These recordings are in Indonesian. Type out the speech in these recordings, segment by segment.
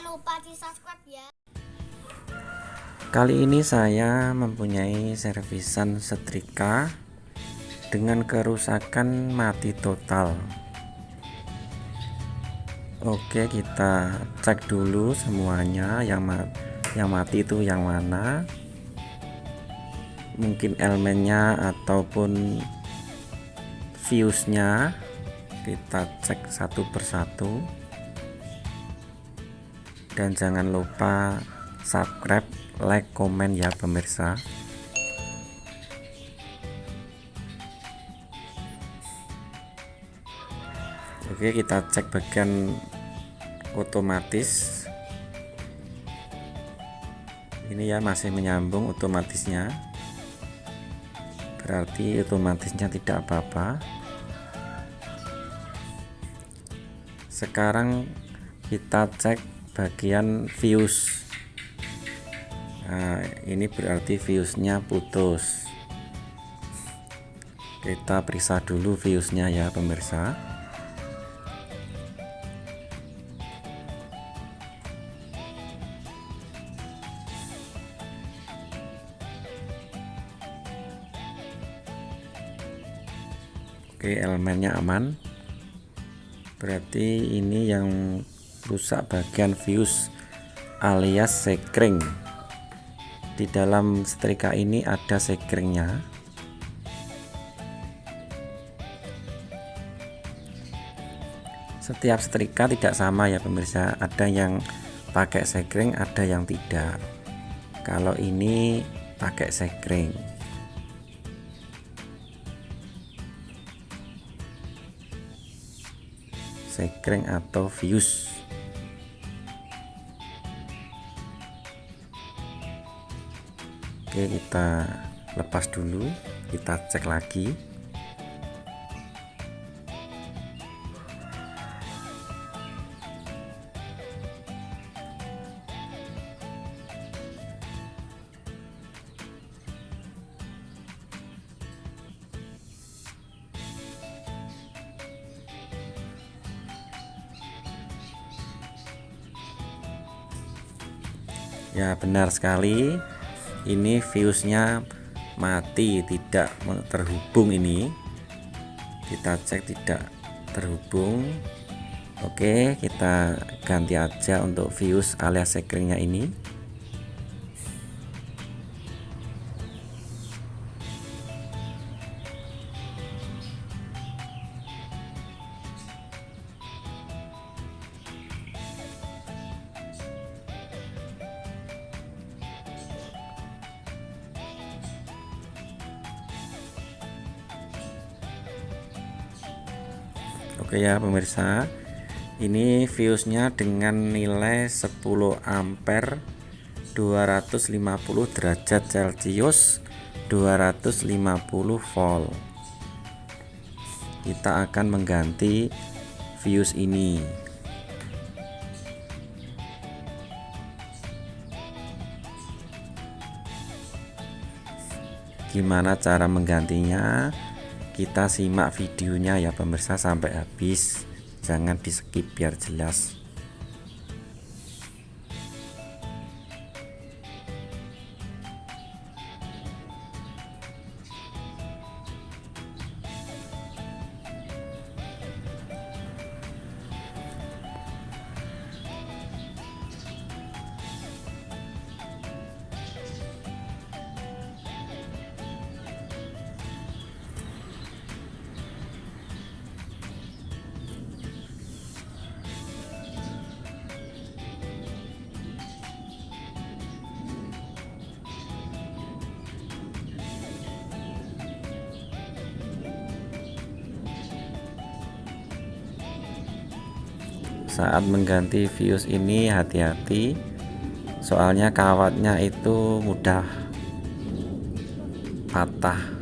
lupa di subscribe ya. Kali ini saya mempunyai servisan setrika dengan kerusakan mati total. Oke, kita cek dulu semuanya, yang mati itu yang mana, mungkin elemennya ataupun fuse-nya. Kita cek satu persatu, dan jangan lupa subscribe, like, komen ya pemirsa. Oke, kita cek bagian otomatis. Ini ya, masih menyambung otomatisnya, berarti otomatisnya tidak apa-apa. Sekarang kita cek bagian fuse. Nah, ini berarti fuse-nya putus. Kita periksa dulu fuse-nya ya pemirsa. Oke, elemennya aman, berarti ini yang rusak bagian fuse alias sekring. Di dalam setrika ini ada sekringnya. Setiap setrika tidak sama ya pemirsa, ada yang pakai sekring, ada yang tidak. Kalau ini pakai sekring. Sekring atau fuse. Oke, kita lepas dulu, kita cek lagi. Ya, benar sekali, ini fuse-nya mati, tidak terhubung. Ini kita cek tidak terhubung. Oke, kita ganti aja untuk fuse alias sekringnya ini. Oke ya pemirsa, ini fuse-nya dengan nilai 10 ampere, 250 derajat Celcius, 250 volt. Kita akan mengganti fuse ini. Gimana cara menggantinya? Kita simak videonya ya pemirsa sampai habis, jangan di skip biar jelas. Saat mengganti fuse ini hati-hati, soalnya kawatnya itu mudah patah.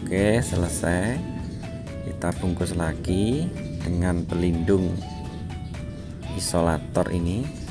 Oke, selesai. Kita bungkus lagi dengan pelindung isolator ini.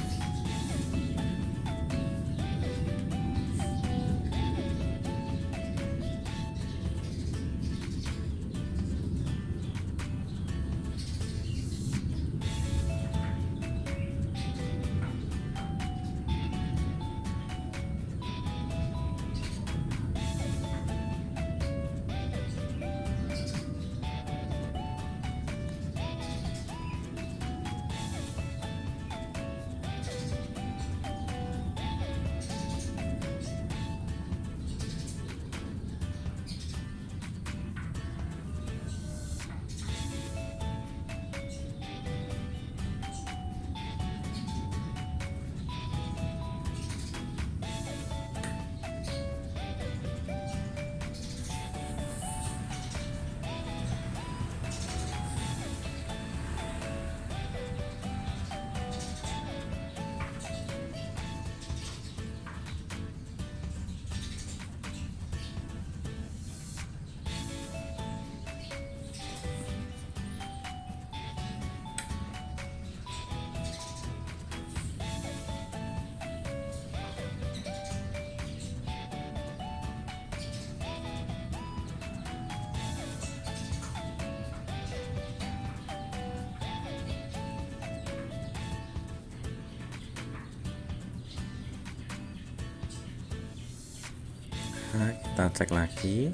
Nah, kita cek lagi.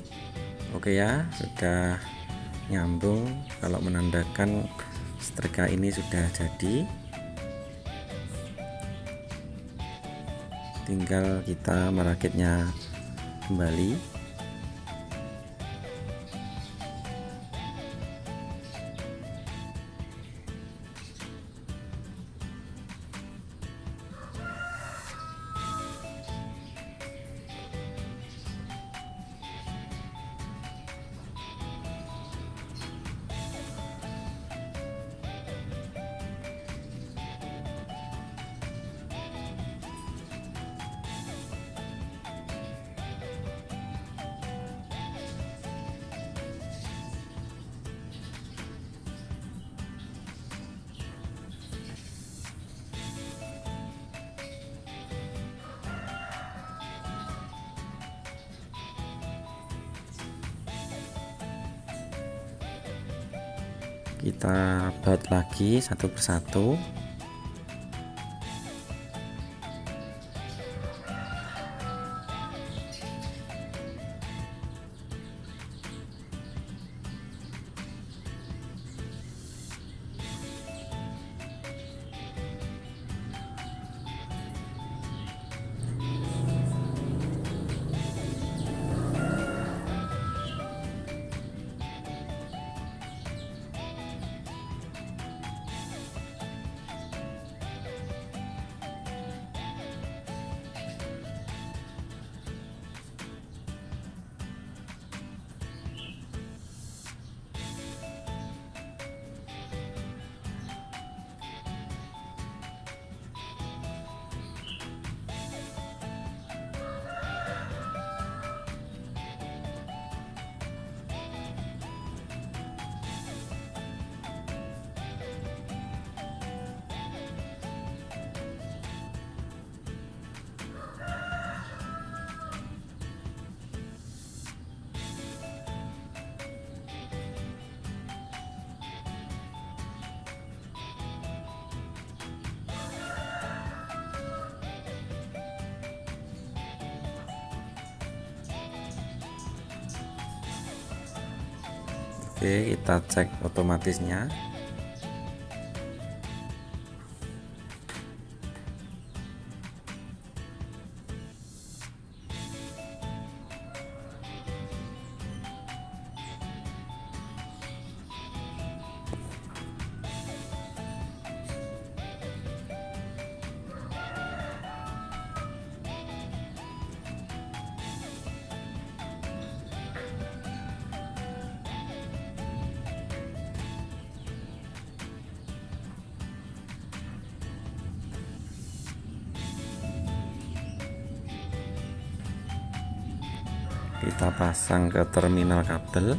Oke ya, sudah nyambung. Kalau menandakan setrika ini sudah jadi, tinggal kita merakitnya kembali. Kita baut lagi satu persatu. Oke, kita cek otomatisnya. Kita pasang ke terminal kabel.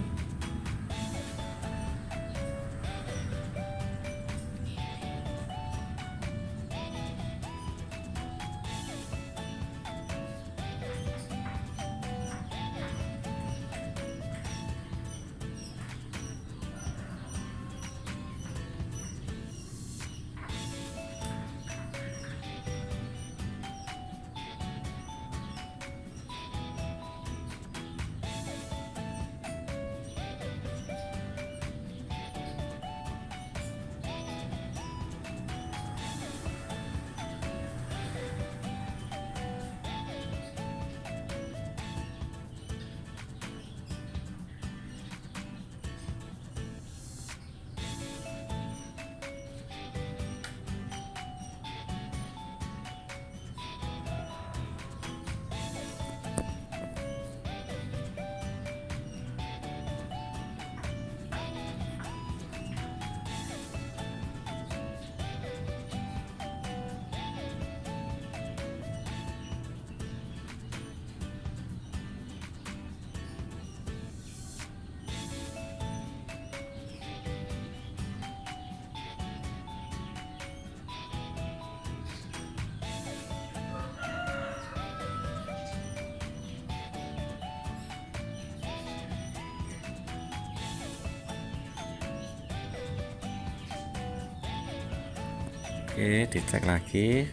Oke, dicek lagi.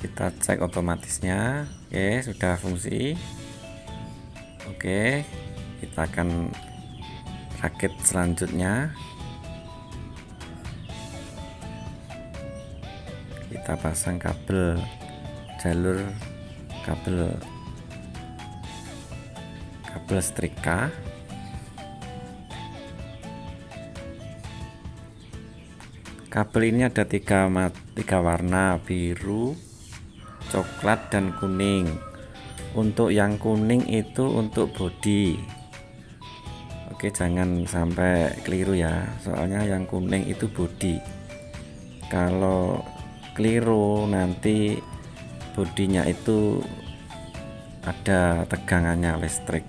Kita cek otomatisnya. Oke, sudah fungsi. Oke, kita akan rakit selanjutnya. Kita pasang kabel jalur kabel setrika. Kabel ini ada tiga warna, biru, coklat, dan kuning. Untuk yang kuning itu untuk bodi. Oke, jangan sampai keliru ya, soalnya yang kuning itu bodi. Kalau keliru nanti bodinya itu ada tegangannya listrik.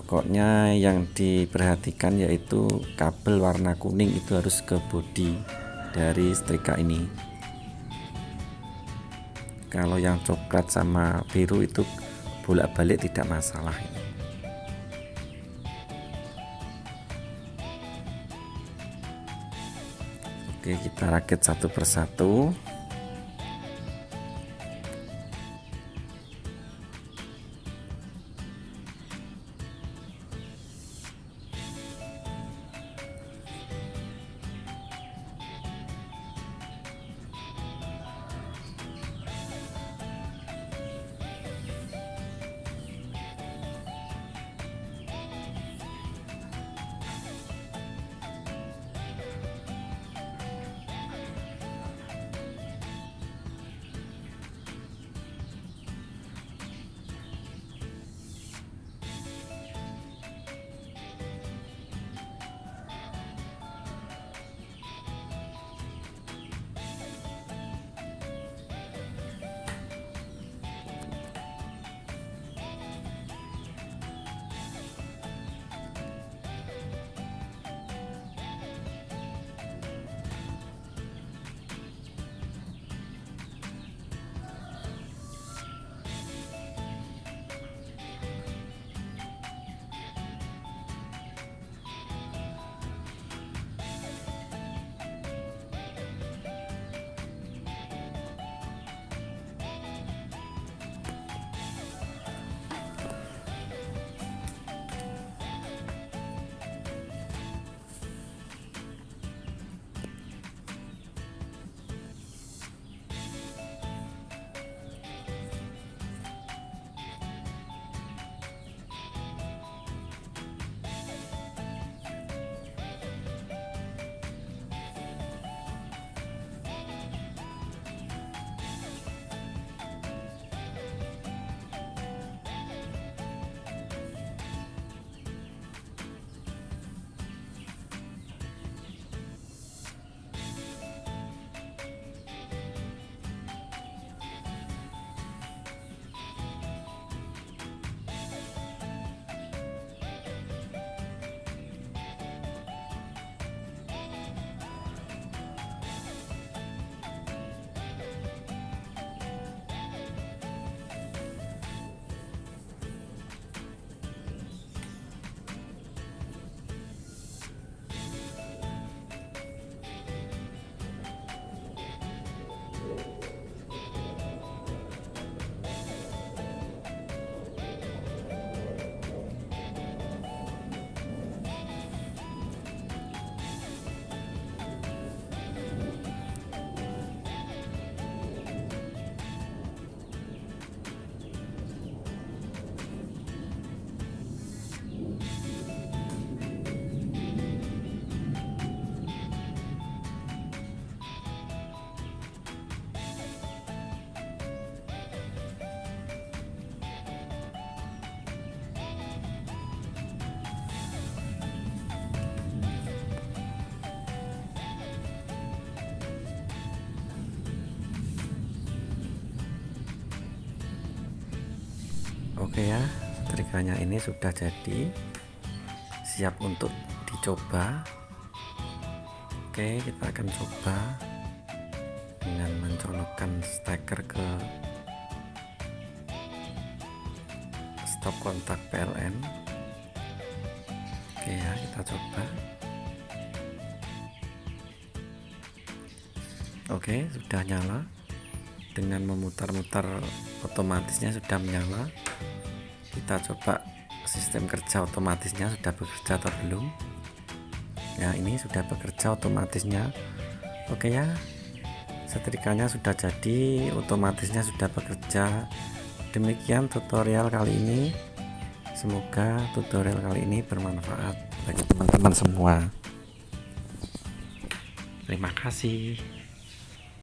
Pokoknya yang diperhatikan yaitu kabel warna kuning itu harus ke bodi dari setrika ini. Kalau yang coklat sama biru itu bolak-balik tidak masalah. Oke, kita rakit satu persatu. Oke ya, setrikanya ini sudah jadi, siap untuk dicoba. Oke, kita akan coba dengan mencolokkan steker ke stop kontak PLN. Oke ya, kita coba. Oke, sudah nyala. Dengan memutar-mutar otomatisnya sudah menyala. Kita coba sistem kerja otomatisnya sudah bekerja atau belum. Nah, ini sudah bekerja otomatisnya. Oke ya, setrikanya sudah jadi, otomatisnya sudah bekerja. Demikian tutorial kali ini. Semoga tutorial kali ini bermanfaat bagi teman-teman semua. Terima kasih.